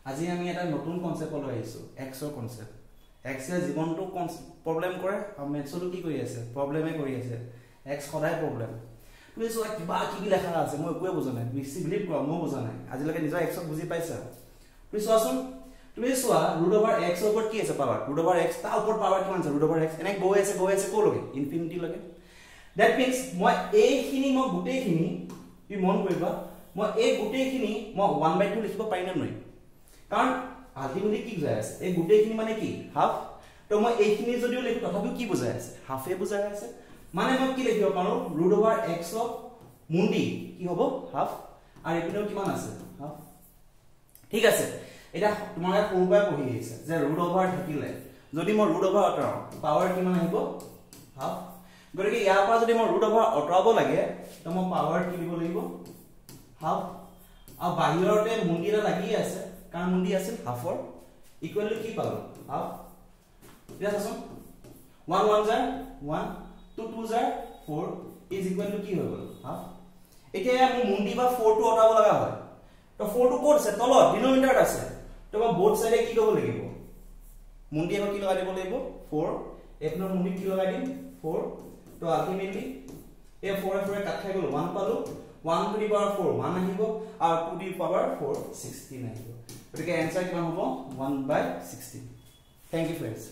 আজি আমি এটা নতুন কনসেপ্ট লৈ আহিছো এক্সৰ কনসেপ্ট এক্স এ জীৱনটো প্ৰবলেম কৰে আৰু মেথছটো কি কৰি আছে প্ৰবলেমে কৰি আছে এক্স সদায় প্ৰবলেম তুমি চোৱা কিবা কি লেখা আছে মই একোৱে বুজা নাই বেছি বিলিভ কৰা মই বুজা নাই আজিলৈকে নিজৰ এক্সক বুজি পাইছা তুমি চোৱাচোন তুমি চোৱা √x ৰ ওপৰত কি আছে পাৱাৰ √x তাৰ ওপৰত পাৱাৰ কিমান আছে √x এনে গৈ আছে ক'লৈকে ইনফিনিটি লৈকে দ্যাট মিন্স মই এইখিনি মই গোটেইখিনি তুমি মন কৰিবা মই এই গোটেইখিনি মই 1/2 লিখিব পাৰিম নে নোৱাৰিম কাৰণ আল্টিমেটলি কি বুজাই আছে এই গোটেইখিনি মানে কি হাফ তো মই এইখিনি যদিও লিখো তথাপিও কি বুজাই আছে হাফে বুজাই আছে মানে মই কি লিখিব পাৰো √x অফ মুন্ডি কি হ'ব হাফ আৰু এপিনেও কিমান আছে হাফ ঠিক আছে এটা তোমাক পূৰ্বাই পঢ়ি আছে যে √over থাকিলে যদি মই √over আঁতৰাও পাৱাৰ কিমান আহিব হাফ গতিকে ইয়াৰ পৰা যদি মই √over আঁতৰাব লাগে তো মই পাৱাৰ কি দিব লাগিব হাফ আৰু বাহিৰতে মুন্ডি এটা লাগি আছে কাৰণ মুন্ডি আছিল হাফৰ ইকুৱেল টু কি পালো হাফ দিয়া আছোন 1 1 জাৰ 1 2 2 জাৰ 4 ইজ ইকুৱেল টু কি হৈ গল হাফ এতিয়া আমি মুন্ডি বা 4 টো আঁতৰাব লগা হয় তো 4 টো ক'ত আছে তলত ডিনোমিনেটৰত আছে তো মই বোথ সাইডে কি কৰিব লাগিব মুন্ডি এখন কি লগাই দিব লাগিব 4 এপনৰ মুন্ডি কি লগাই দিম 4 তো আল্টিমেটলি এই 4 4 কাট খাই গল 1 পালো 1 to the power 4 1 আহিব আৰু 2 to the power 4 16 আহিব গতিকে आंसर কিমান হ'ব 1/16 থ্যাংক ইউ फ्रेंड्स